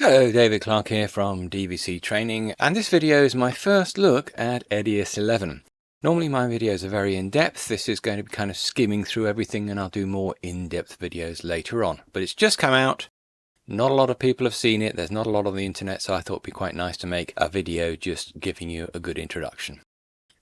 Hello, David Clark here from DVC Training, and this video is my first look at Edius 11. Normally my videos are very in-depth. This is going to be kind of skimming through everything, and I'll do more in-depth videos later on. But it's just come out. Not a lot of people have seen it. There's not a lot on the internet, so I thought it'd be quite nice to make a video just giving you a good introduction.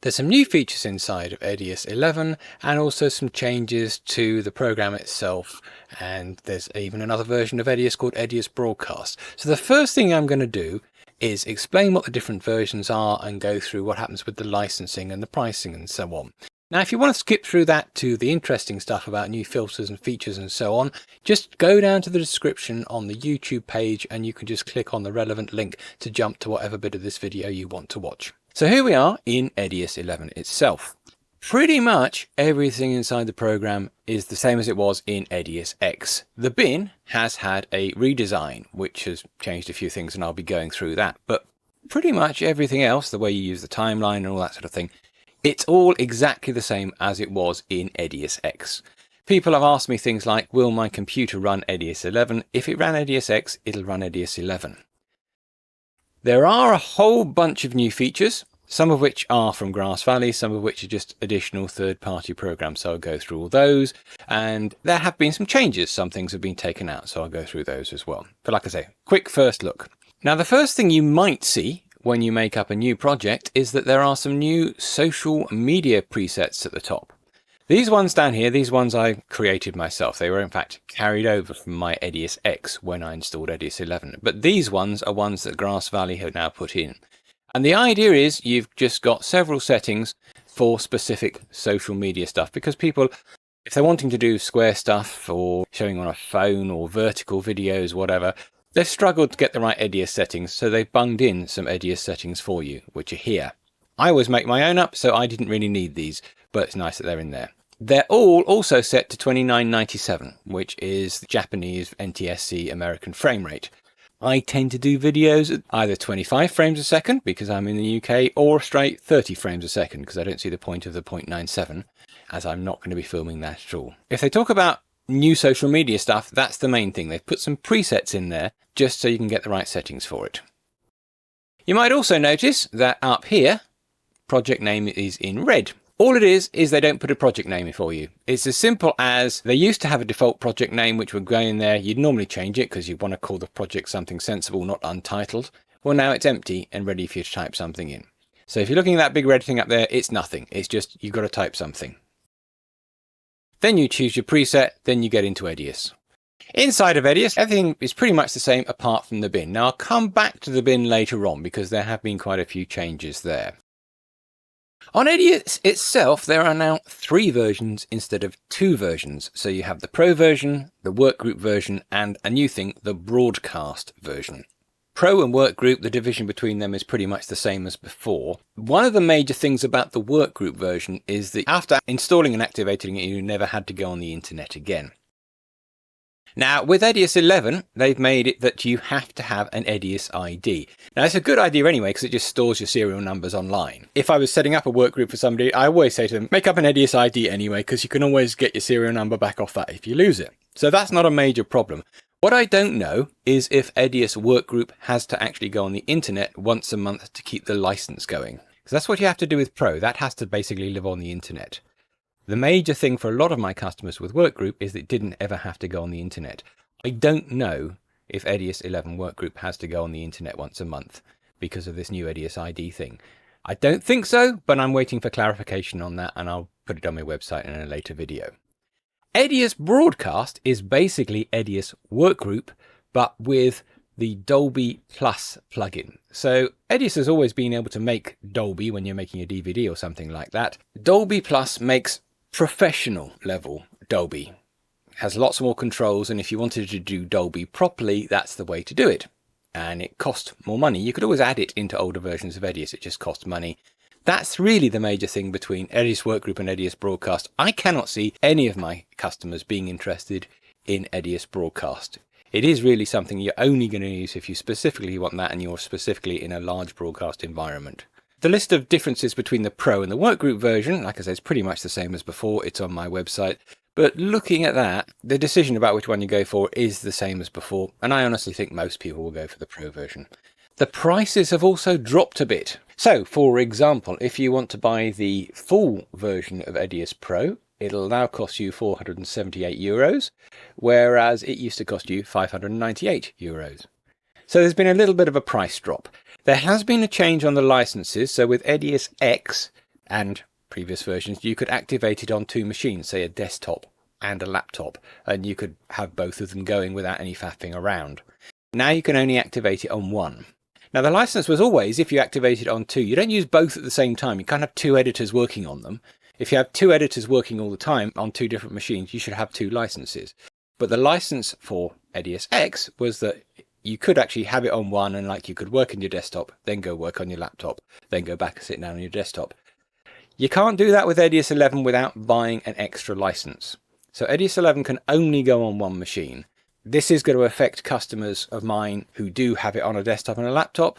There's some new features inside of Edius 11 and also some changes to the program itself, and there's even another version of Edius called Edius Broadcast. So the first thing I'm going to do is explain what the different versions are and go through what happens with the licensing and the pricing and so on. Now if you want to skip through that to the interesting stuff about new filters and features and so on, just go down to the description on the YouTube page and you can just click on the relevant link to jump to whatever bit of this video you want to watch. So here we are in Edius 11 itself. Pretty much everything inside the program is the same as it was in Edius X. The bin has had a redesign, which has changed a few things, and I'll be going through that. But pretty much everything else, the way you use the timeline and all that sort of thing, it's all exactly the same as it was in Edius X. People have asked me things like, will my computer run Edius 11? If it ran Edius X, it'll run Edius 11. There are a whole bunch of new features, some of which are from Grass Valley, some of which are just additional third-party programs, so I'll go through all those. And there have been some changes, some things have been taken out, so I'll go through those as well. But like I say, quick first look. Now the first thing you might see when you make up a new project is that there are some new social media presets at the top. These ones down here, these ones I created myself. They were in fact carried over from my Edius X when I installed Edius 11. But these ones are ones that Grass Valley have now put in. And the idea is you've just got several settings for specific social media stuff, because people, if they're wanting to do square stuff or showing on a phone or vertical videos, whatever, they've struggled to get the right Edius settings, so they've bunged in some Edius settings for you, which are here. I always make my own up, so I didn't really need these, but it's nice that they're in there. They're all also set to 2997, which is the Japanese NTSC American frame rate. I tend to do videos at either 25 frames a second because I'm in the UK, or straight 30 frames a second because I don't see the point of the 0.97, as I'm not going to be filming that at all. If they talk about new social media stuff, that's the main thing. They've put some presets in there just so you can get the right settings for it. You might also notice that up here, project name is in red. All it is they don't put a project name in for you. It's as simple as they used to have a default project name which would go in there. You'd normally change it because you want to call the project something sensible, not untitled. Well, now it's empty and ready for you to type something in. So if you're looking at that big red thing up there, it's nothing. It's just you've got to type something. Then you choose your preset, then you get into Edius. Inside of Edius, everything is pretty much the same apart from the bin. Now I'll come back to the bin later on because there have been quite a few changes there. On Edius itself, there are now 3 versions instead of 2 versions. So you have the Pro version, the Workgroup version, and a new thing, the Broadcast version. Pro and Workgroup, the division between them is pretty much the same as before. One of the major things about the Workgroup version is that after installing and activating it, you never had to go on the internet again. Now, with Edius 11, they've made it that you have to have an Edius ID. Now, it's a good idea anyway, because it just stores your serial numbers online. If I was setting up a work group for somebody, I always say to them, make up an Edius ID anyway, because you can always get your serial number back off that if you lose it. So that's not a major problem. What I don't know is if Edius Workgroup has to actually go on the internet once a month to keep the license going. Because that's what you have to do with Pro. That has to basically live on the internet. The major thing for a lot of my customers with Workgroup is that it didn't ever have to go on the internet. I don't know if Edius 11 Workgroup has to go on the internet once a month because of this new Edius ID thing. I don't think so, but I'm waiting for clarification on that, and I'll put it on my website in a later video. Edius Broadcast is basically Edius Workgroup, but with the Dolby Plus plugin. So Edius has always been able to make Dolby when you're making a DVD or something like that. Dolby Plus makes professional level Dolby. It has lots more controls, and if you wanted to do Dolby properly, that's the way to do it. And it costs more money. You could always add it into older versions of Edius, it just costs money. That's really the major thing between Edius Workgroup and Edius Broadcast. I cannot see any of my customers being interested in Edius Broadcast. It is really something you're only going to use if you specifically want that and you're specifically in a large broadcast environment. The list of differences between the Pro and the Workgroup version, like I said, is pretty much the same as before. It's on my website. But looking at that, the decision about which one you go for is the same as before, and I honestly think most people will go for the Pro version. The prices have also dropped a bit. So, for example, if you want to buy the full version of Edius Pro, it'll now cost you €478, whereas it used to cost you €598. So there's been a little bit of a price drop. There has been a change on the licenses, so with Edius X and previous versions, you could activate it on two machines, say a desktop and a laptop, and you could have both of them going without any faffing around. Now you can only activate it on one. Now the license was always, if you activate it on two, you don't use both at the same time. You can't have two editors working on them. If you have two editors working all the time on two different machines, you should have two licenses. But the license for Edius X was that you could actually have it on one, and like you could work on your desktop, then go work on your laptop, then go back and sit down on your desktop. You can't do that with Edius 11 without buying an extra license. So Edius 11 can only go on one machine. This is going to affect customers of mine who do have it on a desktop and a laptop.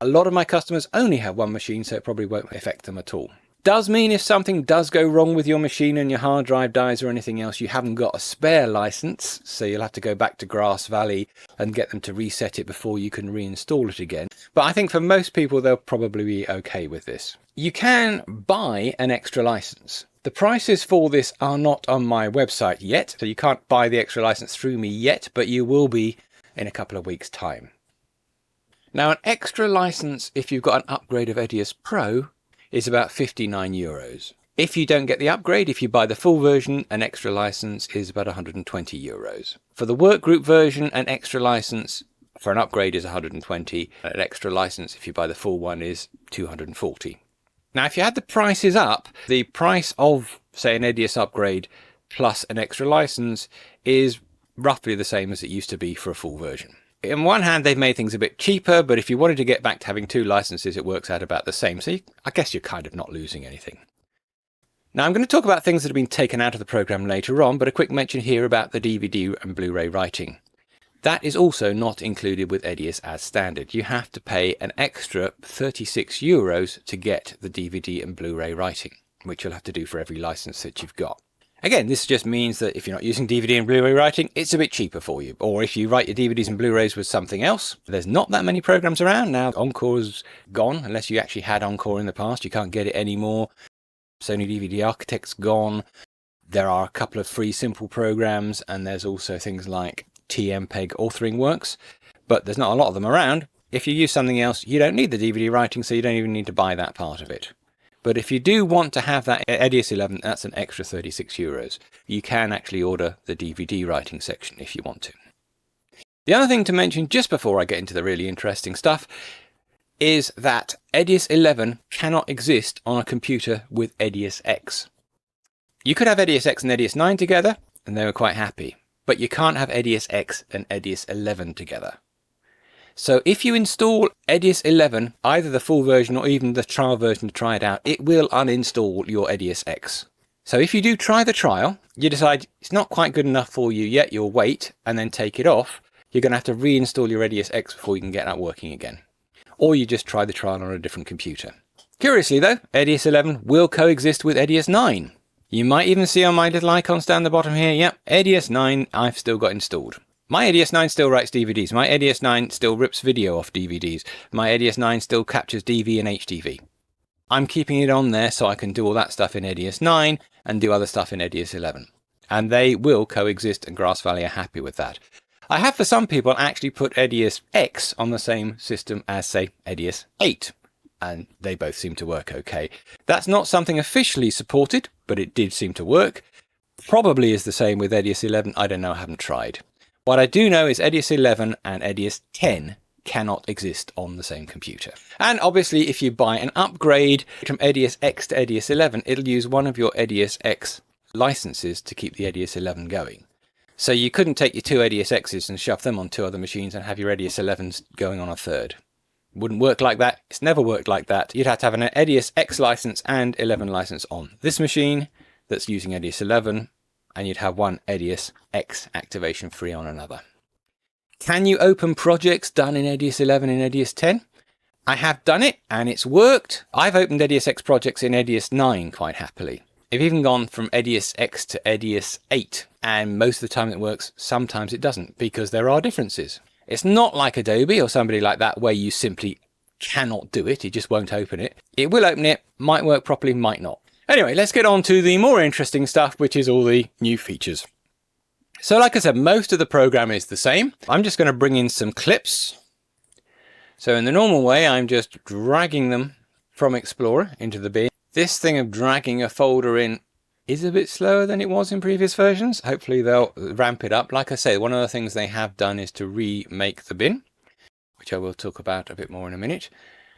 A lot of my customers only have one machine, so it probably won't affect them at all. Does mean if something does go wrong with your machine and your hard drive dies or anything else, you haven't got a spare license, so you'll have to go back to Grass Valley and get them to reset it before you can reinstall it again. But I think for most people, they'll probably be okay with this. You can buy an extra license. The prices for this are not on my website yet, so you can't buy the extra license through me yet, but you will be in a couple of weeks' time. Now, an extra license, if you've got an upgrade of Edius Pro, is about €59. If you don't get the upgrade, if you buy the full version, an extra license is about €120. For the workgroup version, an extra license for an upgrade is 120. An extra license, if you buy the full one, is 240. Now, if you had the prices up, the price of, say, an Edius upgrade plus an extra license is roughly the same as it used to be for a full version. On one hand, they've made things a bit cheaper, but if you wanted to get back to having two licenses, it works out about the same. So I guess you're kind of not losing anything. Now, I'm going to talk about things that have been taken out of the program later on, but a quick mention here about the DVD and Blu-ray writing. That is also not included with Edius as standard. You have to pay an extra €36 to get the DVD and Blu-ray writing, which you'll have to do for every license that you've got. Again, this just means that if you're not using DVD and Blu-ray writing, it's a bit cheaper for you. Or if you write your DVDs and Blu-rays with something else, there's not that many programs around now. Encore's gone, unless you actually had Encore in the past. You can't get it anymore. Sony DVD Architect's gone. There are a couple of free simple programs, and there's also things like TMPEG authoring works, but there's not a lot of them around. If you use something else, you don't need the DVD writing, so you don't even need to buy that part of it. But if you do want to have that Edius 11, that's an extra €36. You can actually order the DVD writing section if you want to. The other thing to mention just before I get into the really interesting stuff is that Edius 11 cannot exist on a computer with Edius X. You could have Edius X and Edius 9 together, and they were quite happy. But you can't have Edius X and Edius 11 together. So if you install Edius 11, either the full version or even the trial version to try it out, it will uninstall your Edius X. So if you do try the trial, you decide it's not quite good enough for you yet, you'll wait and then take it off, you're going to have to reinstall your Edius X before you can get that working again. Or you just try the trial on a different computer. Curiously though, Edius 11 will coexist with Edius 9. You might even see on my little icons down the bottom here, yep, Edius 9 I've still got installed. My Edius 9 still writes DVDs. My Edius 9 still rips video off DVDs. My Edius 9 still captures DV and HDV. I'm keeping it on there so I can do all that stuff in Edius 9 and do other stuff in Edius 11. And they will coexist, and Grass Valley are happy with that. I have for some people actually put Edius X on the same system as, say, Edius 8. And they both seem to work okay. That's not something officially supported, but it did seem to work. Probably is the same with Edius 11. I don't know, I haven't tried. What I do know is Edius 11 and Edius 10 cannot exist on the same computer. And obviously, if you buy an upgrade from Edius X to Edius 11, it'll use one of your Edius X licenses to keep the Edius 11 going. So you couldn't take your two Edius X's and shove them on two other machines and have your Edius 11s going on a third. Wouldn't work like that. It's never worked like that. You'd have to have an Edius X license and 11 license on this machine that's using Edius 11, and you'd have one Edius X activation free on another. Can you open projects done in Edius 11 and Edius 10? I have done it and it's worked. I've opened Edius X projects in Edius 9 quite happily. I've even gone from Edius X to Edius 8, and most of the time it works, sometimes it doesn't, because there are differences. It's not like Adobe or somebody like that where you simply cannot do it, it just won't open it. It will open it, might work properly, might not. Anyway, let's get on to the more interesting stuff, which is all the new features. So like I said, most of the program is the same. I'm just going to bring in some clips. So in the normal way, I'm just dragging them from Explorer into the bin. This thing of dragging a folder in is a bit slower than it was in previous versions. Hopefully they'll ramp it up. Like I say, one of the things they have done is to remake the bin, which I will talk about a bit more in a minute.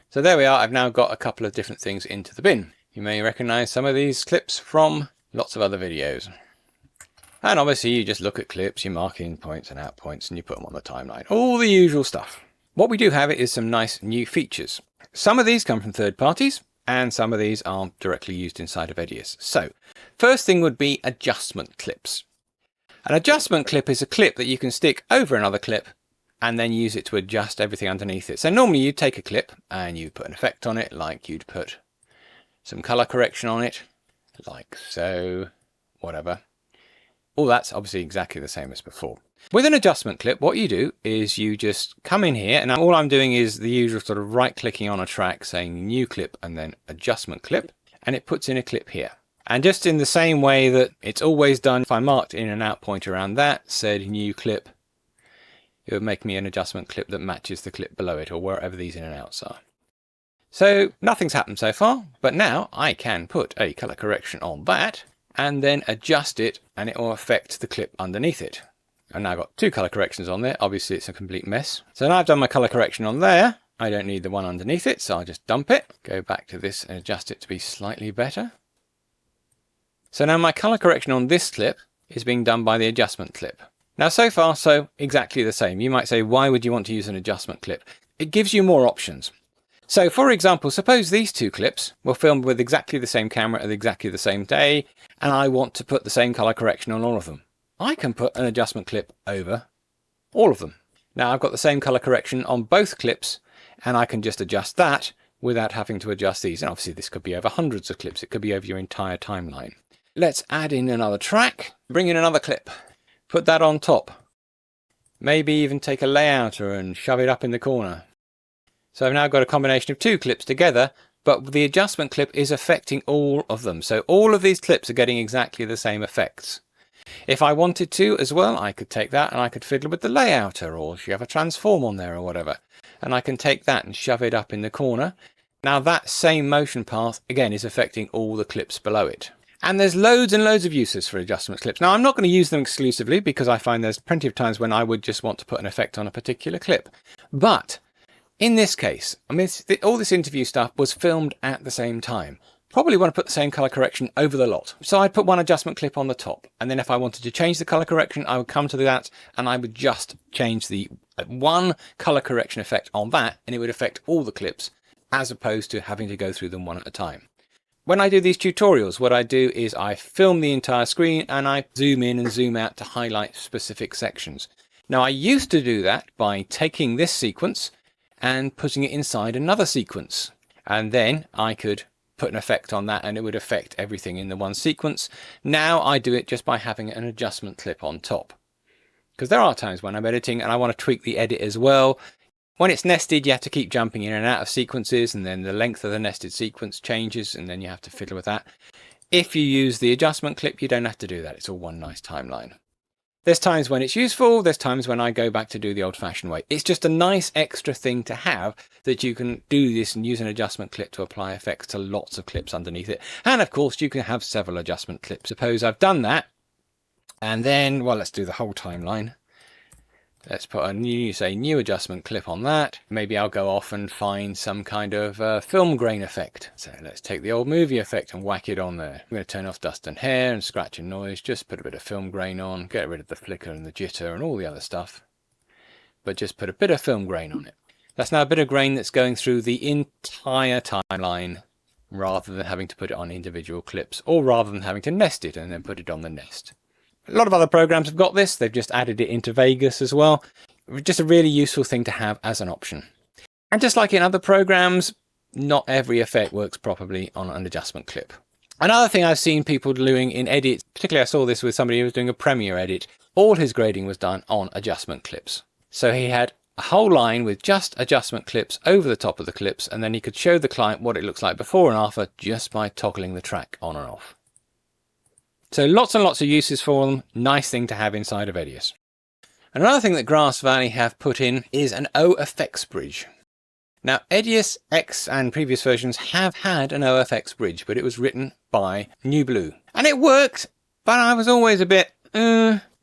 So there we are. I've now got a couple of different things into the bin. You may recognize some of these clips from lots of other videos. And obviously you just look at clips, you mark in points and out points, and you put them on the timeline. All the usual stuff. What we do have is some nice new features. Some of these come from third parties, and some of these are directly used inside of Edius. So, first thing would be adjustment clips. An adjustment clip is a clip that you can stick over another clip and then use it to adjust everything underneath it. So normally you'd take a clip and you put an effect on it, like you'd put some color correction on it, like so, whatever. All that's obviously exactly the same as before. With an adjustment clip, what you do is you just come in here, and all I'm doing is the usual sort of right-clicking on a track saying new clip and then adjustment clip, and it puts in a clip here. And just in the same way that it's always done, if I marked in and out point around that, said new clip, it would make me an adjustment clip that matches the clip below it, or wherever these in and outs are. So nothing's happened so far, but now I can put a color correction on that, and then adjust it, and it will affect the clip underneath it. I've now got two color corrections on there. Obviously it's a complete mess. So now I've done my color correction on there. I don't need the one underneath it, so I'll just dump it, go back to this and adjust it to be slightly better. So now my color correction on this clip is being done by the adjustment clip. Now so far, so exactly the same. You might say, why would you want to use an adjustment clip? It gives you more options. So for example, suppose these two clips were filmed with exactly the same camera at exactly the same day, and I want to put the same color correction on all of them. I can put an adjustment clip over all of them. Now I've got the same color correction on both clips, and I can just adjust that without having to adjust these. And obviously this could be over hundreds of clips. It could be over your entire timeline. Let's add in another track, bring in another clip, put that on top. Maybe even take a layouter and shove it up in the corner. So I've now got a combination of two clips together, but the adjustment clip is affecting all of them. So all of these clips are getting exactly the same effects. If I wanted to as well, I could take that and I could fiddle with the layouter, or if you have a transform on there or whatever, and I can take that and shove it up in the corner. Now that same motion path again is affecting all the clips below it. And there's loads and loads of uses for adjustment clips. Now I'm not going to use them exclusively because I find there's plenty of times when I would just want to put an effect on a particular clip. But in this case, I mean, all this interview stuff was filmed at the same time. Probably want to put the same color correction over the lot. So I'd put one adjustment clip on the top, and then if I wanted to change the color correction, I would come to that and I would just change the one color correction effect on that, and it would affect all the clips as opposed to having to go through them one at a time. When I do these tutorials, what I do is I film the entire screen and I zoom in and zoom out to highlight specific sections. Now I used to do that by taking this sequence and putting it inside another sequence, and then I could put an effect on that and it would affect everything in the one sequence. Now I do it just by having an adjustment clip on top, because there are times when I'm editing and I want to tweak the edit as well. When it's nested, you have to keep jumping in and out of sequences, and then the length of the nested sequence changes, and then you have to fiddle with that. If you use the adjustment clip, you don't have to do that. It's all one nice timeline. There's times when it's useful, there's times when I go back to do the old-fashioned way. It's just a nice extra thing to have, that you can do this and use an adjustment clip to apply effects to lots of clips underneath it. And of course, you can have several adjustment clips. Suppose I've done that, and then, well, let's do the whole timeline. Let's put a new adjustment clip on that. Maybe I'll go off and find some kind of film grain effect. So let's take the old movie effect and whack it on there. I'm going to turn off dust and hair and scratch and noise. Just put a bit of film grain on, get rid of the flicker and the jitter and all the other stuff. But just put a bit of film grain on it. That's now a bit of grain that's going through the entire timeline, rather than having to put it on individual clips, or rather than having to nest it and then put it on the nest. A lot of other programs have got this. They've just added it into Vegas as well. Just a really useful thing to have as an option. And just like in other programs, not every effect works properly on an adjustment clip. Another thing I've seen people doing in edits, particularly I saw this with somebody who was doing a Premiere edit, all his grading was done on adjustment clips. So he had a whole line with just adjustment clips over the top of the clips, and then he could show the client what it looks like before and after just by toggling the track on and off. So lots and lots of uses for them. Nice thing to have inside of Edius. Another thing that Grass Valley have put in is an OFX bridge. Now, Edius X and previous versions have had an OFX bridge, but it was written by New Blue. And it worked, but I was always a bit,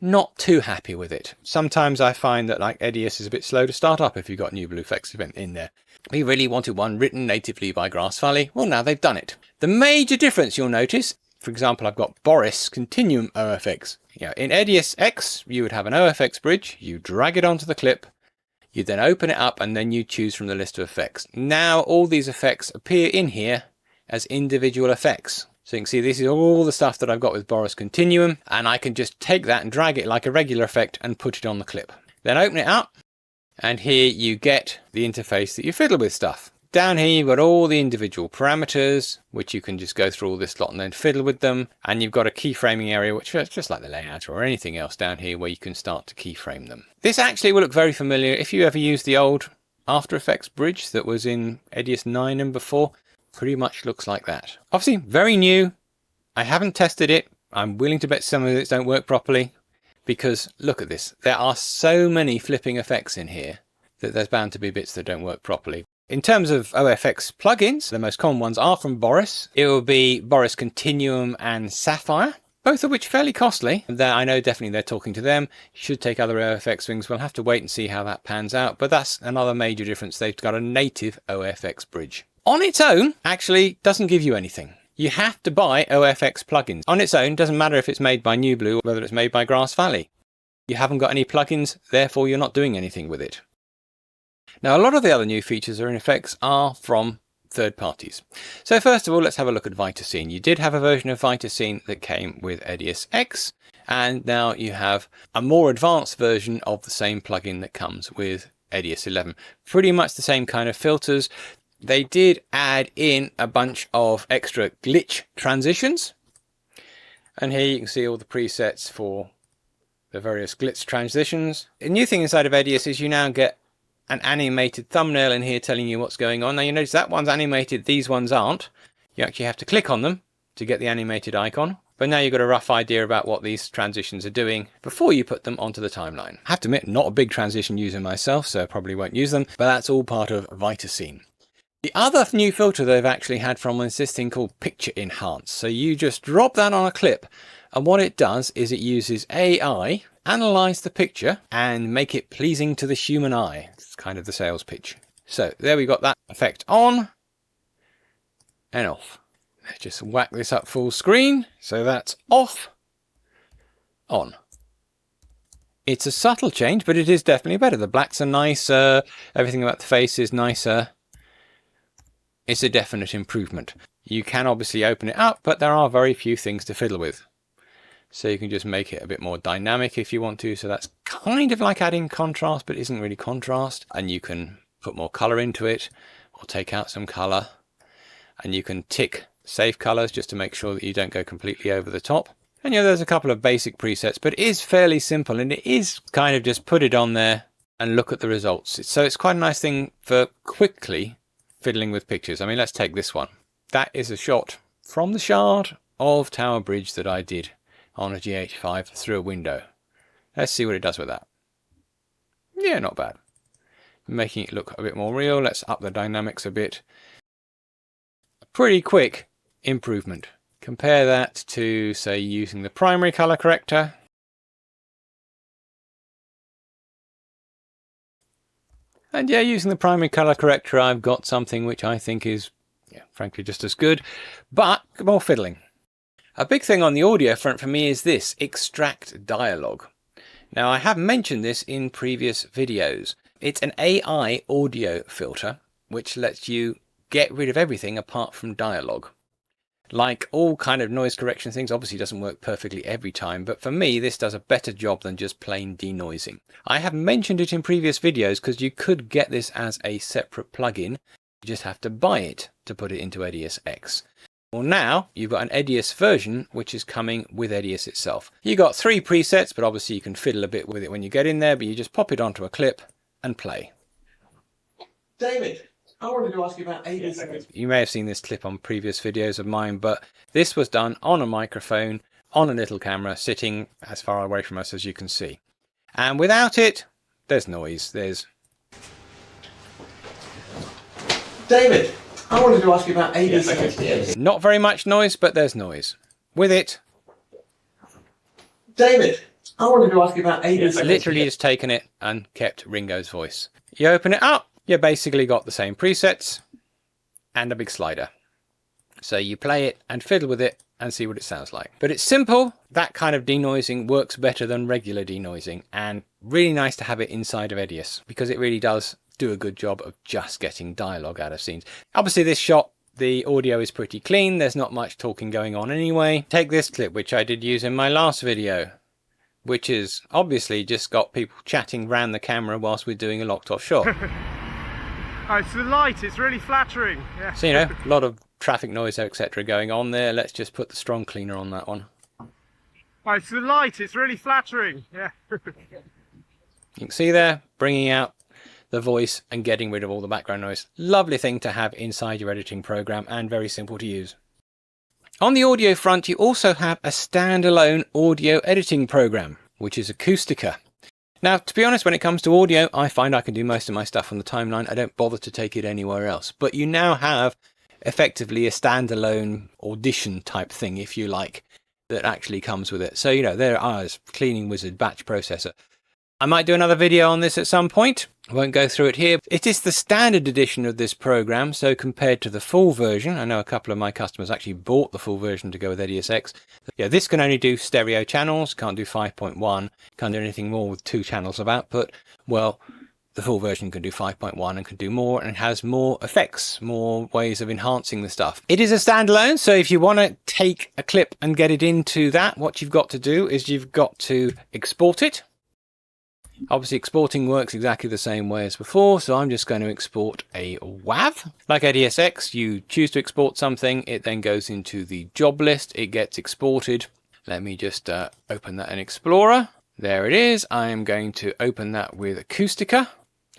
not too happy with it. Sometimes I find that like Edius is a bit slow to start up if you've got New Blue Flex event in there. We really wanted one written natively by Grass Valley. Well, now they've done it. The major difference you'll notice, for example, I've got Boris Continuum OFX. In Edius X, you would have an OFX bridge, you drag it onto the clip, you then open it up and then you choose from the list of effects. Now all these effects appear in here as individual effects. So you can see this is all the stuff that I've got with Boris Continuum, and I can just take that and drag it like a regular effect and put it on the clip. Then open it up and here you get the interface that you fiddle with stuff. Down here you've got all the individual parameters, which you can just go through all this lot and then fiddle with them. And you've got a keyframing area, which is just like the layout or anything else down here where you can start to keyframe them. This actually will look very familiar if you ever used the old After Effects bridge that was in Edius 9 and before. Pretty much looks like that. Obviously very new. I haven't tested it. I'm willing to bet some of it don't work properly, because look at this. There are so many flipping effects in here that there's bound to be bits that don't work properly. In terms of OFX plugins, the most common ones are from Boris. It will be Boris Continuum and Sapphire, both of which are fairly costly. I know definitely they're talking to them. Should take other OFX things. We'll have to wait and see how that pans out. But that's another major difference. They've got a native OFX bridge. On its own, actually doesn't give you anything. You have to buy OFX plugins. On its own, doesn't matter if it's made by New Blue or whether it's made by Grass Valley. You haven't got any plugins, therefore you're not doing anything with it. Now, a lot of the other new features or effects are from third parties. So first of all, let's have a look at Vitascene. You did have a version of Vitascene that came with Edius X, and now you have a more advanced version of the same plugin that comes with Edius 11. Pretty much the same kind of filters. They did add in a bunch of extra glitch transitions. And here you can see all the presets for the various glitch transitions. A new thing inside of Edius is you now get an animated thumbnail in here telling you what's going on. Now you notice that one's animated, these ones aren't. You actually have to click on them to get the animated icon. But now you've got a rough idea about what these transitions are doing before you put them onto the timeline. I have to admit, not a big transition user myself, so I probably won't use them, but that's all part of Vitascene. The other new filter they've actually had from is this thing called Picture Enhance. So you just drop that on a clip, and what it does is it uses AI, analyze the picture, and make it pleasing to the human eye. It's kind of the sales pitch. So there we got that effect on and off. Let's just whack this up full screen. So that's off, on. It's a subtle change, but it is definitely better. The blacks are nicer, everything about the face is nicer. It's a definite improvement. You can obviously open it up, but there are very few things to fiddle with. So you can just make it a bit more dynamic if you want to. So that's kind of like adding contrast, but isn't really contrast. And you can put more color into it or take out some color. And you can tick save colors just to make sure that you don't go completely over the top. And there's a couple of basic presets, but it is fairly simple, and it is kind of just put it on there and look at the results. So it's quite a nice thing for quickly fiddling with pictures. I mean, let's take this one. That is a shot from the shard of Tower Bridge that I did on a GH5 through a window. Let's see what it does with that. Yeah, not bad. Making it look a bit more real. Let's up the dynamics a bit. A pretty quick improvement. Compare that to, say, using the primary color corrector. And yeah, using the primary color corrector, I've got something which I think is, frankly, just as good, but more fiddling. A big thing on the audio front for me is this, extract dialogue. Now, I have mentioned this in previous videos. It's an AI audio filter, which lets you get rid of everything apart from dialogue. Like all kind of noise correction things, obviously doesn't work perfectly every time, but for me this does a better job than just plain denoising. I have mentioned it in previous videos because you could get this as a separate plugin. You just have to buy it to put it into Edius X. Well, now you've got an Edius version which is coming with Edius itself. You got 3 presets, but obviously you can fiddle a bit with it when you get in there, but you just pop it onto a clip and play. David, I wanted to ask you about Edius. You may have seen this clip on previous videos of mine, but this was done on a microphone, on a little camera, sitting as far away from us as you can see. And without it, there's noise. There's... David, I wanted to ask you about Edius. Not very much noise, but there's noise. With it... David, I wanted to ask you about Edius. Literally just taken it and kept Ringo's voice. You open it up, you basically got the same presets and a big slider. So you play it and fiddle with it and see what it sounds like. But it's simple. That kind of denoising works better than regular denoising, and really nice to have it inside of Edius because it really does do a good job of just getting dialogue out of scenes. Obviously this shot, the audio is pretty clean. There's not much talking going on anyway. Take this clip, which I did use in my last video, which is obviously just got people chatting around the camera whilst we're doing a locked off shot. Oh, it's the light, it's really flattering. Yeah. So, you know, a lot of traffic noise, etc. going on there. Let's just put the strong cleaner on that one. Oh, it's the light, it's really flattering. Yeah. You can see there, bringing out the voice and getting rid of all the background noise. Lovely thing to have inside your editing program and very simple to use. On the audio front, you also have a standalone audio editing program, which is Acoustica. Now, to be honest, when it comes to audio, I find I can do most of my stuff on the timeline. I don't bother to take it anywhere else. But you now have effectively a standalone audition type thing, if you like, that actually comes with it. So, you know, there are Cleaning Wizard batch processor. I might do another video on this at some point. I won't go through it here. It is the standard edition of this program, so compared to the full version, I know a couple of my customers actually bought the full version to go with Edius X. Yeah, this can only do stereo channels, can't do 5.1, can't do anything more with 2 channels of output. Well, the full version can do 5.1 and can do more, and has more effects, more ways of enhancing the stuff. It is a standalone, so if you want to take a clip and get it into that, what you've got to do is you've got to export it. Obviously exporting works exactly the same way as before, so I'm just going to export a WAV. Like Edius X, you choose to export something, it then goes into the job list, it gets exported. Let me just open that in Explorer. There it is. I am going to open that with Acoustica.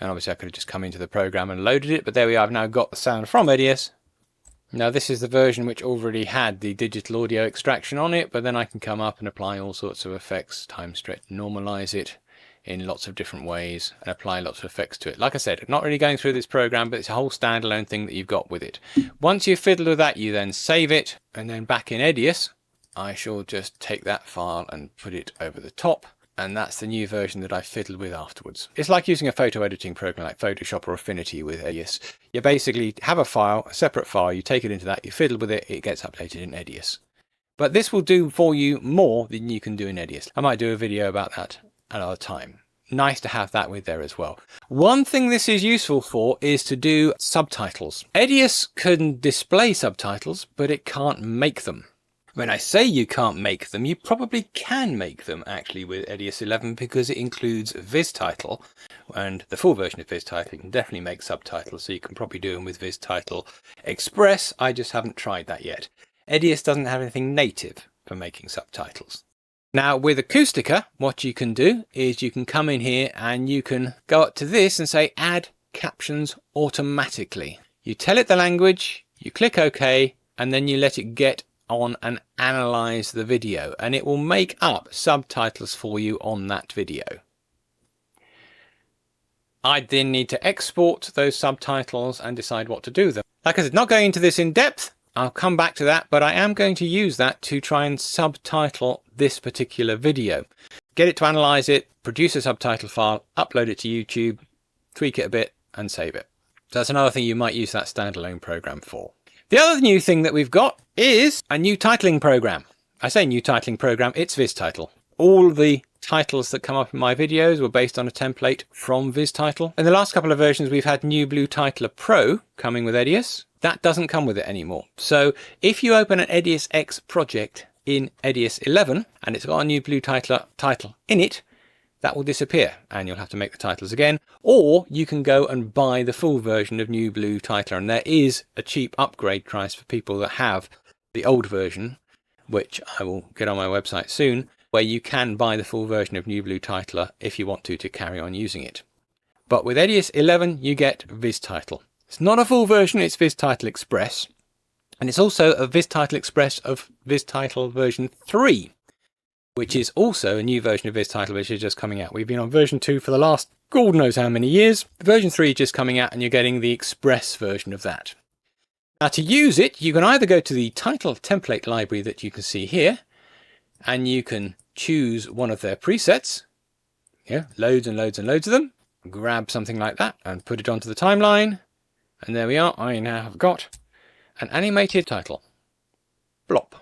And obviously I could have just come into the program and loaded it, but there we are. I've now got the sound from Edius. Now this is the version which already had the digital audio extraction on it, but then I can come up and apply all sorts of effects, time stretch, normalize it in lots of different ways and apply lots of effects to it. Like I said, not really going through this program, but it's a whole standalone thing that you've got with it. Once you fiddle with that, you then save it, and then back in Edius, I shall just take that file and put it over the top, and that's the new version that I fiddled with afterwards. It's like using a photo editing program like Photoshop or Affinity with Edius. You basically have a file, a separate file, you take it into that, you fiddle with it, it gets updated in Edius. But this will do for you more than you can do in Edius. I might do a video about that another time. Nice to have that with there as well. One thing this is useful for is to do subtitles. Edius can display subtitles, but it can't make them. When I say you can't make them, you probably can make them actually with Edius 11 because it includes Viz Title, and the full version of Viz Title can definitely make subtitles, so you can probably do them with Viz Title Express. I just haven't tried that yet. Edius doesn't have anything native for making subtitles. Now with Acoustica, what you can do is you can come in here and you can go up to this and say add captions automatically. You tell it the language, you click OK, and then you let it get on and analyze the video, and it will make up subtitles for you on that video. I then need to export those subtitles and decide what to do with them. Like I said, not going into this in depth, I'll come back to that, but I am going to use that to try and subtitle this particular video. Get it to analyze it, produce a subtitle file, upload it to YouTube, tweak it a bit and save it. So that's another thing you might use that standalone program for. The other new thing that we've got is a new titling program. I say new titling program, it's Viz Title. All the titles that come up in my videos were based on a template from Viz Title. In the last couple of versions we've had New Blue Titler Pro coming with Edius. That doesn't come with it anymore. So if you open an Edius X project in Edius 11 and it's got a New Blue Titler title in it, that will disappear and you'll have to make the titles again. Or you can go and buy the full version of New Blue Titler, and there is a cheap upgrade price for people that have the old version, which I will get on my website soon, where you can buy the full version of New Blue Titler if you want to carry on using it. But with Edius 11, you get Viz Title. It's not a full version, it's Viz Title Express. And it's also a Viz Title Express of Viz Title version 3, which is also a new version of Viz Title, which is just coming out. We've been on version 2 for the last God knows how many years. Version 3 is just coming out and you're getting the Express version of that. Now to use it, you can either go to the title template library that you can see here, and you can choose one of their presets. Yeah, loads and loads and loads of them. Grab something like that and put it onto the timeline. And there we are. I now have got an animated title. Blop.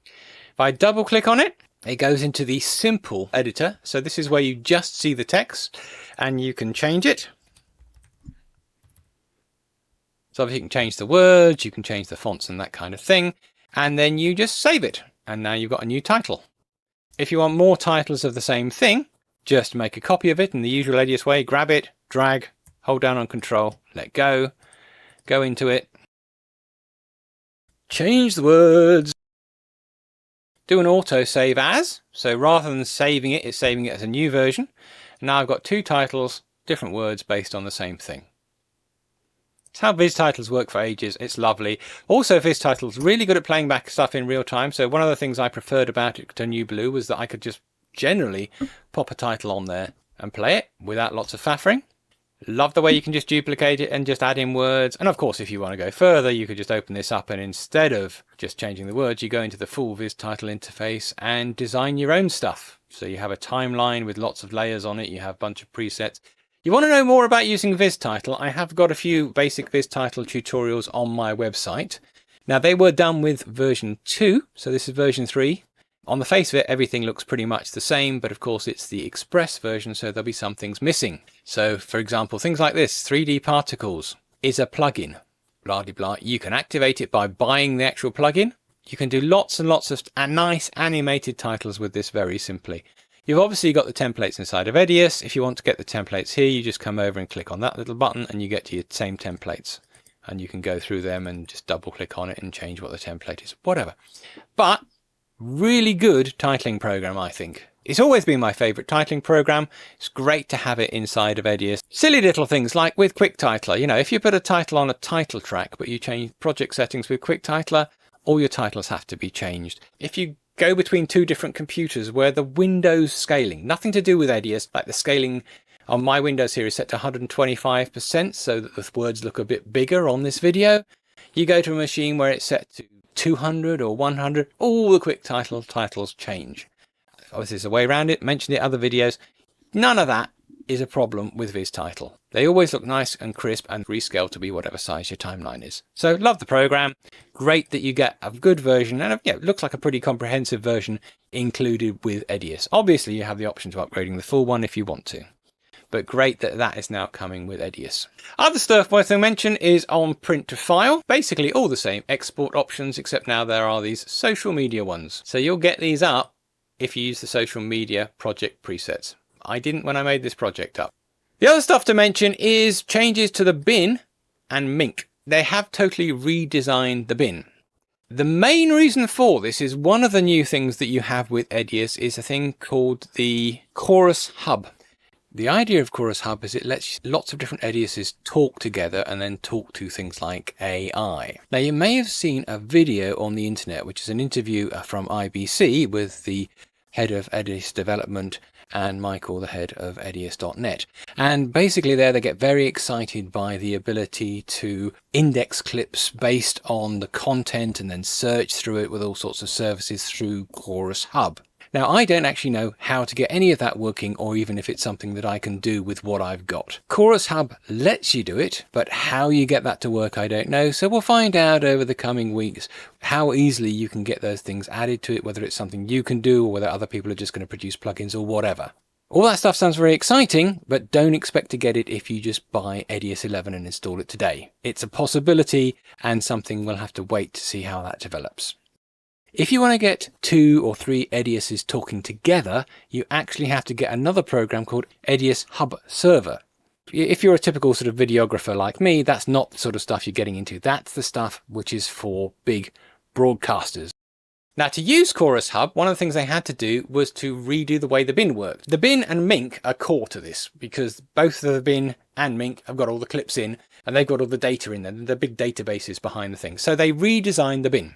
If I double click on it, it goes into the simple editor. So this is where you just see the text and you can change it. So obviously you can change the words, you can change the fonts and that kind of thing. And then you just save it. And now you've got a new title. If you want more titles of the same thing, just make a copy of it in the usual Edius way. Grab it, drag, hold down on Control, let go, go into it. Change the words. Do an auto save as. So rather than saving it, it's saving it as a new version. Now I've got two titles, different words based on the same thing. It's how Viz Titles work for ages. It's lovely. Also, Viz Titles really good at playing back stuff in real time. So one of the things I preferred about it to New Blue was that I could just generally pop a title on there and play it without lots of faffing. Love the way you can just duplicate it and just add in words. And of course, if you want to go further, you could just open this up and instead of just changing the words, you go into the full Viz Title interface and design your own stuff. So you have a timeline with lots of layers on it. You have a bunch of presets. You want to know more about using Viz Title? I have got a few basic Viz Title tutorials on my website. Now they were done with version 2. So this is version 3. On the face of it, everything looks pretty much the same, but of course it's the Express version, so there'll be some things missing. So for example, things like this, 3D Particles is a plugin, blah, blah, blah. You can activate it by buying the actual plugin. You can do lots and lots of nice animated titles with this very simply. You've obviously got the templates inside of Edius. If you want to get the templates here, you just come over and click on that little button and you get to your same templates. And you can go through them and just double click on it and change what the template is, whatever. But really good titling program, I think. It's always been my favorite titling program. It's great to have it inside of Edius. Silly little things like with Quick Titler. You know, if you put a title on a title track, but you change project settings with Quick Titler, all your titles have to be changed. If you go between two different computers where the Windows scaling, nothing to do with Edius, like the scaling on my Windows here is set to 125% so that the words look a bit bigger on this video. You go to a machine where it's set to 200 or 100, all the Quick titles change. Obviously there's a way around it, mentioned it in other videos. None of that is a problem with Viz Title. They always look nice and crisp and rescale to be whatever size your timeline is. So love the program. Great that you get a good version and it looks like a pretty comprehensive version included with Edius. Obviously you have the option to upgrading the full one if you want to. But great that that is now coming with Edius. Other stuff worth to mention is on print to file. Basically all the same export options, except now there are these social media ones. So you'll get these up if you use the social media project presets. I didn't when I made this project up. The other stuff to mention is changes to the bin and Mink. They have totally redesigned the bin. The main reason for this is one of the new things that you have with Edius is a thing called the Chorus Hub. The idea of Chorus Hub is it lets lots of different Ediuses talk together and then talk to things like AI. Now you may have seen a video on the internet, which is an interview from IBC with the head of Edius development and Michael, the head of Edius.net. And basically there they get very excited by the ability to index clips based on the content and then search through it with all sorts of services through Chorus Hub. Now, I don't actually know how to get any of that working or even if it's something that I can do with what I've got. Chorus Hub lets you do it, but how you get that to work, I don't know. So we'll find out over the coming weeks how easily you can get those things added to it, whether it's something you can do or whether other people are just going to produce plugins or whatever. All that stuff sounds very exciting, but don't expect to get it if you just buy Edius 11 and install it today. It's a possibility and something we'll have to wait to see how that develops. If you want to get 2 or 3 Ediuses talking together, you actually have to get another program called Edius Hub Server. If you're a typical sort of videographer like me, that's not the sort of stuff you're getting into. That's the stuff which is for big broadcasters. Now, to use Chorus Hub, one of the things they had to do was to redo the way the bin worked. The bin and Mink are core to this because both the bin and Mink have got all the clips in and they've got all the data in there, the big databases behind the thing. So they redesigned the bin.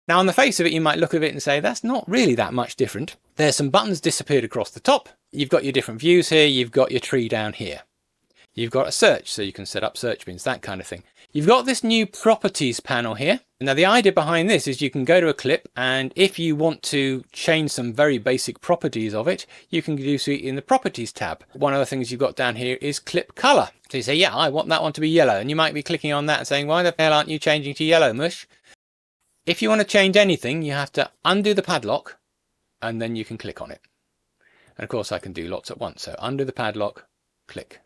Now, on the face of it, you might look at it and say, that's not really that much different. There's some buttons disappeared across the top. You've got your different views here. You've got your tree down here. You've got a search, so you can set up search bins, that kind of thing. You've got this new properties panel here. Now, the idea behind this is you can go to a clip, and if you want to change some very basic properties of it, you can do so in the properties tab. One of the things you've got down here is clip color. So you say, yeah, I want that one to be yellow. And you might be clicking on that and saying, why the hell aren't you changing to yellow, mush? If you want to change anything, you have to undo the padlock and then you can click on it. And of course I can do lots at once. So undo the padlock, click.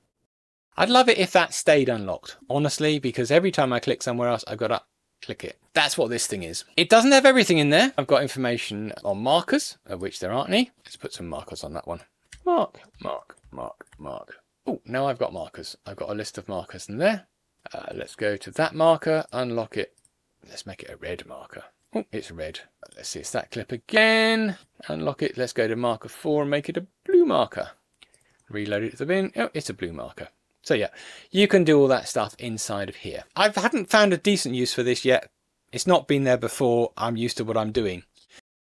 I'd love it if that stayed unlocked, honestly, because every time I click somewhere else, I've got to click it. That's what this thing is. It doesn't have everything in there. I've got information on markers, of which there aren't any. Let's put some markers on that one. Mark, mark, mark, mark. Oh, now I've got markers. I've got a list of markers in there. Let's go to that marker, unlock it. Let's make it a red marker. Oh, it's red. Let's see, it's that clip again. Unlock it. Let's go to marker 4 and make it a blue marker. Reload it to the bin. Oh, it's a blue marker. So yeah, you can do all that stuff inside of here. I haven't found a decent use for this yet. It's not been there before. I'm used to what I'm doing.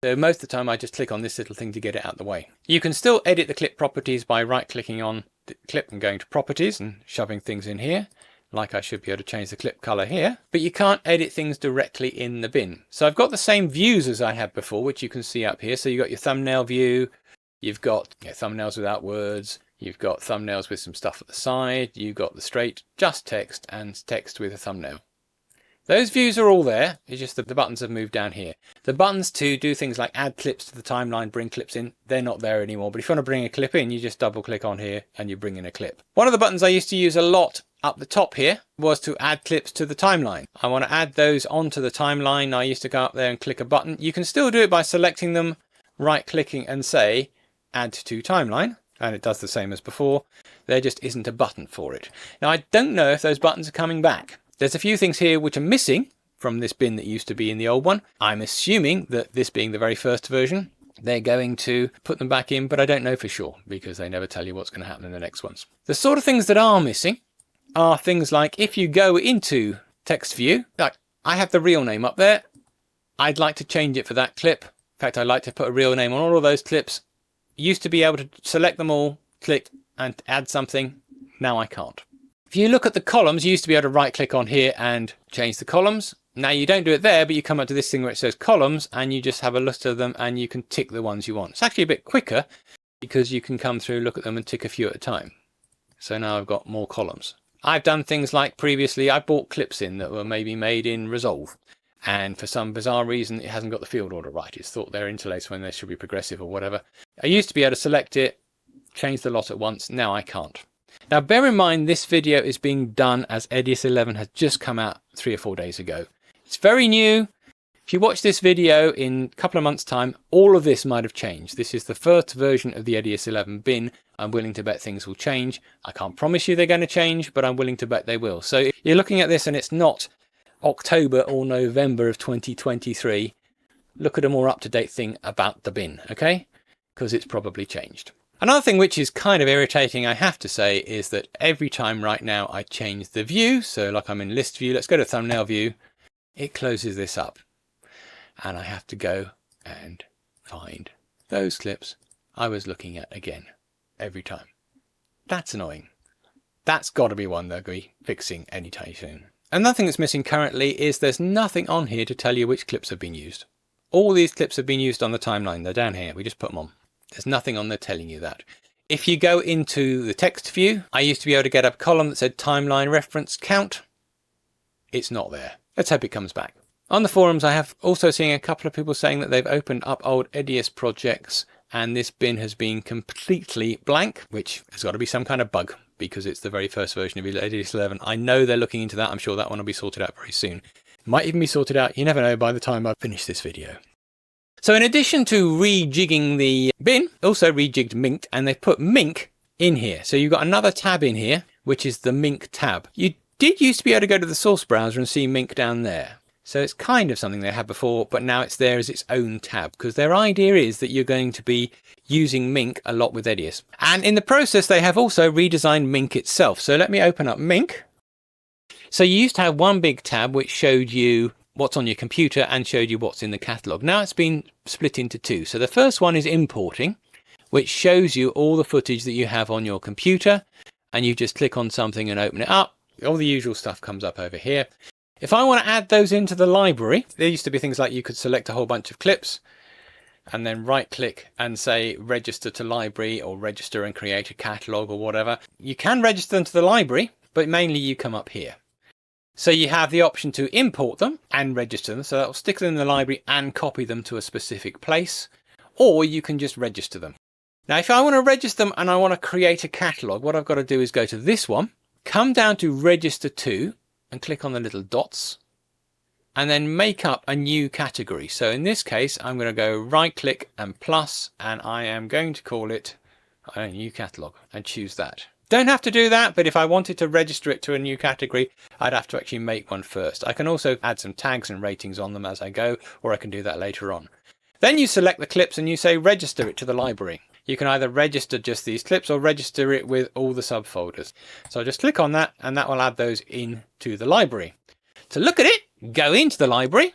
So most of the time I just click on this little thing to get it out of the way. You can still edit the clip properties by right clicking on the clip and going to properties and shoving things in here. Like I should be able to change the clip color here, but you can't edit things directly in the bin. So I've got the same views as I had before, which you can see up here. So you've got your thumbnail view, you've got thumbnails without words, you've got thumbnails with some stuff at the side, you've got the straight just text and text with a thumbnail. Those views are all there. It's just that the buttons have moved down here. The buttons to do things like add clips to the timeline, bring clips in, they're not there anymore. But if you want to bring a clip in, you just double click on here and you bring in a clip. One of the buttons I used to use a lot up the top here was to add clips to the timeline. I want to add those onto the timeline. I used to go up there and click a button. You can still do it by selecting them, right clicking and say add to timeline. And it does the same as before. There just isn't a button for it. Now I don't know if those buttons are coming back. There's a few things here which are missing from this bin that used to be in the old one. I'm assuming that this being the very first version, they're going to put them back in, but I don't know for sure because they never tell you what's going to happen in the next ones. The sort of things that are missing are things like if you go into text view, like I have the real name up there. I'd like to change it for that clip. In fact, I'd like to put a real name on all of those clips. Used to be able to select them all, click and add something. Now I can't. If you look at the columns, you used to be able to right click on here and change the columns. Now you don't do it there, but you come up to this thing where it says columns and you just have a list of them and you can tick the ones you want. It's actually a bit quicker because you can come through, look at them and tick a few at a time. So now I've got more columns. I've done things like previously I bought clips in that were maybe made in Resolve. And for some bizarre reason, it hasn't got the field order right. It's thought they're interlaced when they should be progressive or whatever. I used to be able to select it, change the lot at once. Now I can't. Now, bear in mind, this video is being done as Edius 11 has just come out 3 or 4 days ago. It's very new. If you watch this video in a couple of months' time, all of this might have changed. This is the first version of the Edius 11 bin. I'm willing to bet things will change. I can't promise you they're going to change, but I'm willing to bet they will. So if you're looking at this and it's not October or November of 2023, look at a more up-to-date thing about the bin, okay? Because it's probably changed. Another thing which is kind of irritating, I have to say, is that every time right now I change the view, so like I'm in list view, let's go to thumbnail view, it closes this up. And I have to go and find those clips I was looking at again every time. That's annoying. That's got to be one they'll be fixing anytime soon. Another thing that's missing currently is there's nothing on here to tell you which clips have been used. All these clips have been used on the timeline. They're down here. We just put them on. There's nothing on there telling you that. If you go into the text view, I used to be able to get a column that said timeline reference count. It's not there. Let's hope it comes back. On the forums, I have also seen a couple of people saying that they've opened up old Edius projects and this bin has been completely blank, which has got to be some kind of bug because it's the very first version of Edius 11. I know they're looking into that. I'm sure that one will be sorted out very soon. Might even be sorted out, you never know, by the time I finish this video. So in addition to rejigging the bin, also rejigged Mink, and they've put Mink in here. So you've got another tab in here, which is the Mink tab. You did used to be able to go to the source browser and see Mink down there. So it's kind of something they had before, but now it's there as its own tab, because their idea is that you're going to be using Mink a lot with Edius. And in the process, they have also redesigned Mink itself. So let me open up Mink. So you used to have one big tab which showed you what's on your computer and showed you what's in the catalog. Now it's been split into two. So the first one is importing, which shows you all the footage that you have on your computer, and you just click on something and open it up. All the usual stuff comes up over here. If I want to add those into the library, there used to be things like you could select a whole bunch of clips and then right click and say register to library, or register and create a catalog or whatever. You can register them to the library, but mainly you come up here. So you have the option to import them and register them. So that will stick them in the library and copy them to a specific place, or you can just register them. Now, if I want to register them and I want to create a catalog, what I've got to do is go to this one, come down to register to, and click on the little dots, and then make up a new category. So in this case, I'm going to go right click and plus, and I am going to call it a new catalog and choose that. Don't have to do that, but if I wanted to register it to a new category, I'd have to actually make one first. I can also add some tags and ratings on them as I go, or I can do that later on. Then you select the clips and you say register it to the library. You can either register just these clips or register it with all the subfolders. So I'll just click on that and that will add those into the library. To look at it, go into the library,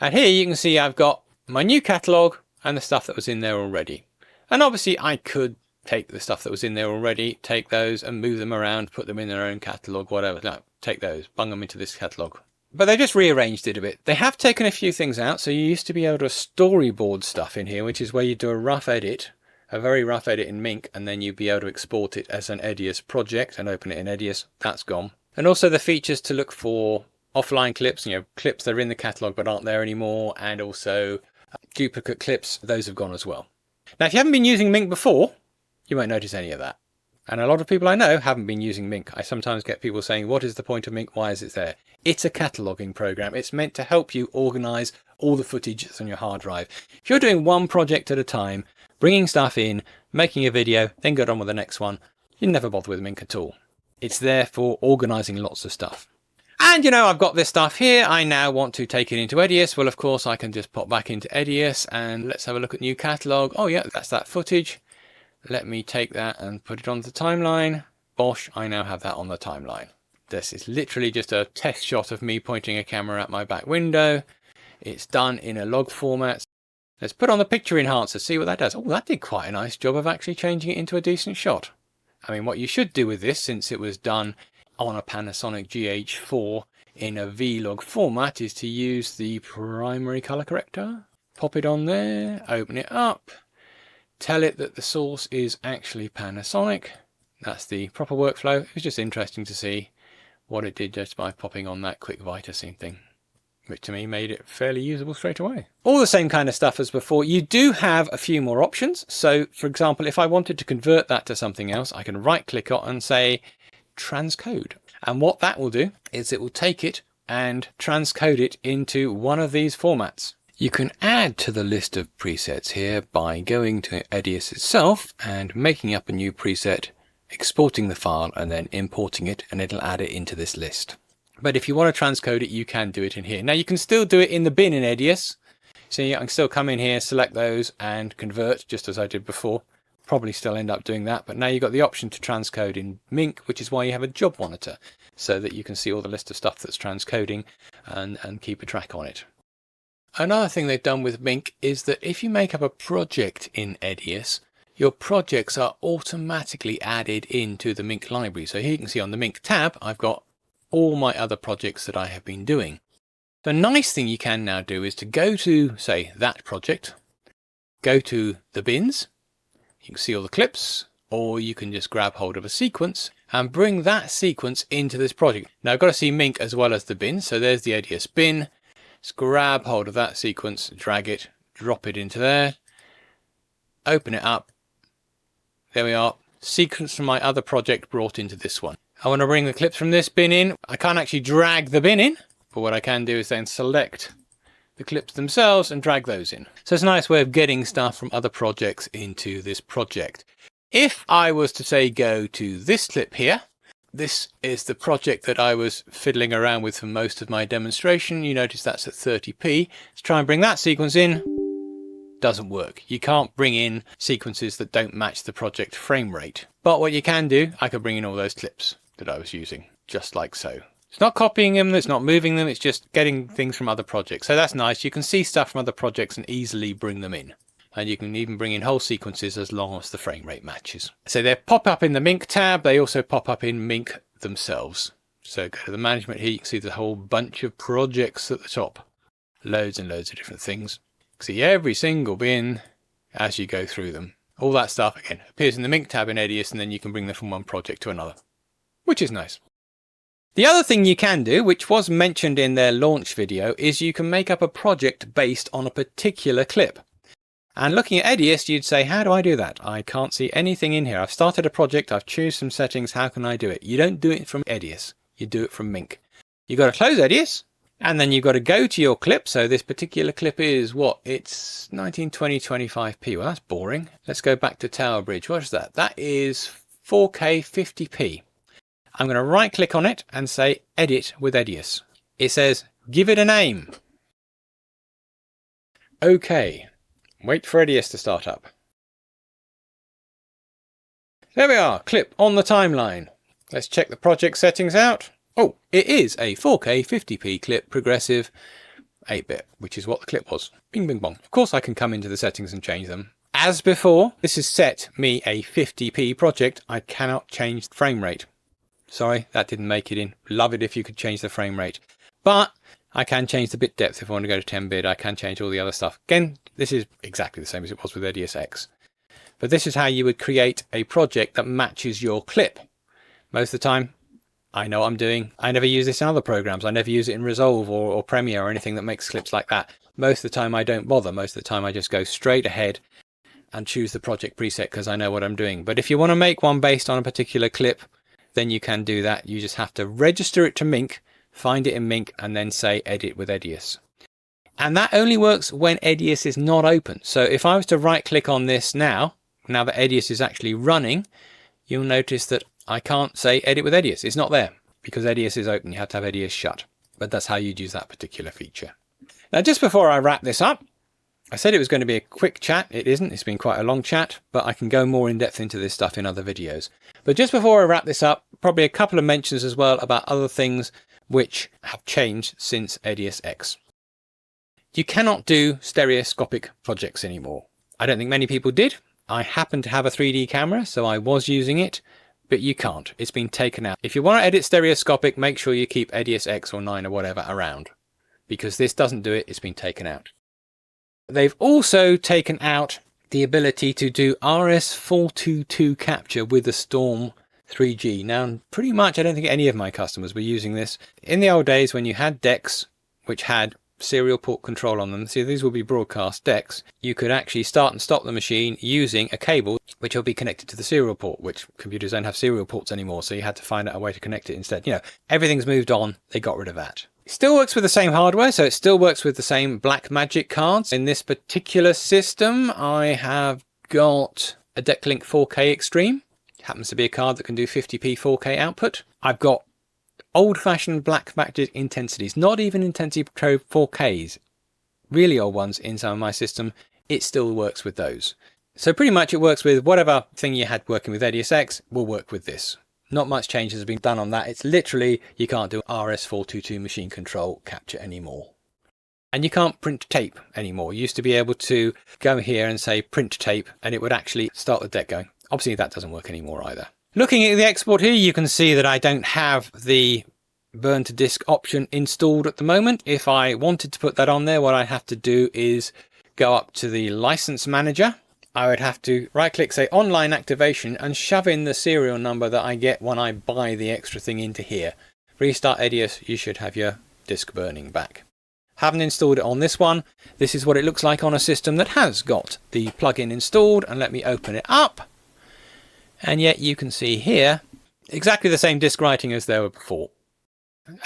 and here you can see I've got my new catalogue and the stuff that was in there already. And obviously I could take the stuff that was in there already, take those and move them around, put them in their own catalogue, whatever. No, take those, bung them into this catalogue. But they just rearranged it a bit. They have taken a few things out. So you used to be able to storyboard stuff in here, which is where you do a rough edit, a very rough edit in Mink, and then you'd be able to export it as an Edius project and open it in Edius. That's gone. And also the features to look for offline clips, clips that are in the catalogue but aren't there anymore, and also duplicate clips, those have gone as well. Now, if you haven't been using Mink before, you won't notice any of that. And a lot of people I know haven't been using Mink. I sometimes get people saying, what is the point of Mink? Why is it there? It's a cataloguing program. It's meant to help you organize all the footage that's on your hard drive. If you're doing one project at a time, bringing stuff in, making a video, then get on with the next one, you never bother with Mink at all. It's there for organizing lots of stuff. And I've got this stuff here. I now want to take it into Edius. Well, of course, I can just pop back into Edius and let's have a look at new catalog. Oh yeah, that's that footage. Let me take that and put it on the timeline. Bosh, I now have that on the timeline. This is literally just a test shot of me pointing a camera at my back window. It's done in a log format. Let's put on the picture enhancer, see what that does. Oh, that did quite a nice job of actually changing it into a decent shot. I mean, what you should do with this, since it was done on a Panasonic GH4 in a Vlog format, is to use the primary color corrector. Pop it on there, open it up. Tell it that the source is actually Panasonic. That's the proper workflow. It was just interesting to see what it did just by popping on that quick Vitascene thing, which to me made it fairly usable straight away. All the same kind of stuff as before. You do have a few more options. So for example, if I wanted to convert that to something else, I can right click on and say transcode. And what that will do is it will take it and transcode it into one of these formats. You can add to the list of presets here by going to Edius itself and making up a new preset, exporting the file and then importing it, and it'll add it into this list. But if you want to transcode it, you can do it in here. Now you can still do it in the bin in Edius. So I can still come in here, select those and convert just as I did before. Probably still end up doing that, but now you've got the option to transcode in Mink, which is why you have a job monitor, so that you can see all the list of stuff that's transcoding and keep a track on it. Another thing they've done with Mink is that if you make up a project in Edius, your projects are automatically added into the Mink library. So here you can see on the Mink tab, I've got all my other projects that I have been doing. The nice thing you can now do is to go to, say, that project, go to the bins, you can see all the clips, or you can just grab hold of a sequence and bring that sequence into this project. Now I've got to see Mink as well as the bin, so there's the Edius bin. Just grab hold of that sequence, drag it, drop it into there, open it up. There we are, sequence from my other project brought into this one. I want to bring the clips from this bin in. I can't actually drag the bin in, but what I can do is then select the clips themselves and drag those in. So it's a nice way of getting stuff from other projects into this project. If I was to say go to this clip here, This is the project that I was fiddling around with for most of my demonstration. You notice that's at 30p. Let's try and bring that sequence in. Doesn't work. You can't bring in sequences that don't match the project frame rate. But what you can do, I could bring in all those clips that I was using, just like so. It's not copying them, it's not moving them, it's just getting things from other projects. So that's nice. You can see stuff from other projects and easily bring them in. And you can even bring in whole sequences as long as the frame rate matches. So they pop up in the Mink tab. They also pop up in Mink themselves. So go to the management here. You can see the whole bunch of projects at the top. Loads and loads of different things. You can see every single bin as you go through them. All that stuff, again, appears in the Mink tab in Edius, and then you can bring them from one project to another, which is nice. The other thing you can do, which was mentioned in their launch video, is you can make up a project based on a particular clip. And looking at Edius, you'd say, how do I do that? I can't see anything in here. I've started a project, I've chosen some settings, how can I do it? You don't do it from Edius, you do it from Mink. You've got to close Edius, and then you've got to go to your clip. So this particular clip is what? It's 1920 25p. Well, that's boring. Let's go back to Tower Bridge. What is that? That is 4K 50p. I'm going to right click on it and say Edit with Edius. It says, give it a name. Okay. Wait for Edius to start up. There we are, clip on the timeline. Let's check the project settings out. Oh, it is a 4K 50p clip, progressive 8-bit, which is what the clip was. Bing, bing, bong. Of course I can come into the settings and change them. As before, this has set me a 50p project. I cannot change the frame rate. Sorry, that didn't make it in. Love it if you could change the frame rate. But I can change the bit depth if I want to go to 10-bit. I can change all the other stuff. Again, this is exactly the same as it was with Edius X. But this is how you would create a project that matches your clip. Most of the time, I know what I'm doing. I never use this in other programs. I never use it in Resolve or Premiere or anything that makes clips like that. Most of the time I don't bother. Most of the time I just go straight ahead and choose the project preset because I know what I'm doing. But if you want to make one based on a particular clip, then you can do that. You just have to register it to Mink, find it in Mink, and then say Edit with Edius. And that only works when Edius is not open. So if I was to right click on this now that Edius is actually running, you'll notice that I can't say Edit with Edius. It's not there because Edius is open. You have to have Edius shut. But that's how you'd use that particular feature. Now, just before I wrap this up, I said it was going to be a quick chat. It isn't. It's been quite a long chat, but I can go more in depth into this stuff in other videos. But just before I wrap this up, probably a couple of mentions as well about other things which have changed since Edius X. You cannot do stereoscopic projects anymore. I don't think many people did. I happen to have a 3D camera, so I was using it, but you can't. It's been taken out. If you want to edit stereoscopic, make sure you keep Edius X or 9 or whatever around, because this doesn't do it. It's been taken out. They've also taken out the ability to do RS422 capture with the Storm 3G. Now, pretty much I don't think any of my customers were using this. In the old days when you had decks which had serial port control on them, so these will be broadcast decks, you could actually start and stop the machine using a cable which will be connected to the serial port, which computers don't have serial ports anymore, so you had to find out a way to connect it instead. You know, everything's moved on. They got rid of that. It still works with the same hardware, so it still works with the same Blackmagic cards. In this particular system, I have got a Decklink 4K Extreme. It happens to be a card that can do 50p 4K output. I've got old-fashioned Blackmagic intensities, not even Intensity Pro 4Ks, really old ones in some of my system. It still works with those. So pretty much it works with whatever thing you had working with Edius X will work with this. Not much change has been done on that. It's literally, you can't do RS422 machine control capture anymore. And you can't print tape anymore. You used to be able to go here and say print tape, and it would actually start the deck going. Obviously that doesn't work anymore either. Looking at the export here, you can see that I don't have the burn to disk option installed at the moment. If I wanted to put that on there, what I have to do is go up to the license manager. I would have to right click, say online activation, and shove in the serial number that I get when I buy the extra thing into here. Restart Edius, you should have your disk burning back. Haven't installed it on this one. This is what it looks like on a system that has got the plugin installed, and let me open it up. And yet you can see here exactly the same disk writing as there were before.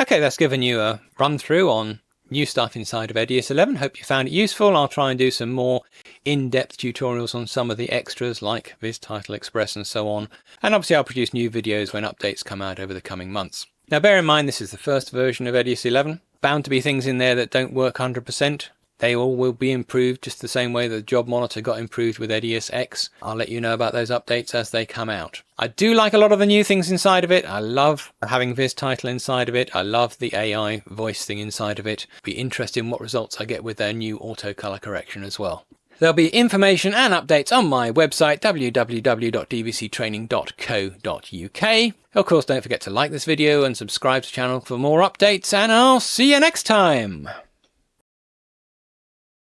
Okay, that's given you a run through on new stuff inside of Edius 11. Hope you found it useful. I'll try and do some more in-depth tutorials on some of the extras like Viz Title Express and so on. And obviously I'll produce new videos when updates come out over the coming months. Now bear in mind this is the first version of Edius 11. Bound to be things in there that don't work 100%. They all will be improved just the same way that the job monitor got improved with Edius X. I'll let you know about those updates as they come out. I do like a lot of the new things inside of it. I love having Viz Title inside of it. I love the AI voice thing inside of it. Be interested in what results I get with their new auto color correction as well. There'll be information and updates on my website www.dvctraining.co.uk. Of course, don't forget to like this video and subscribe to the channel for more updates, and I'll see you next time.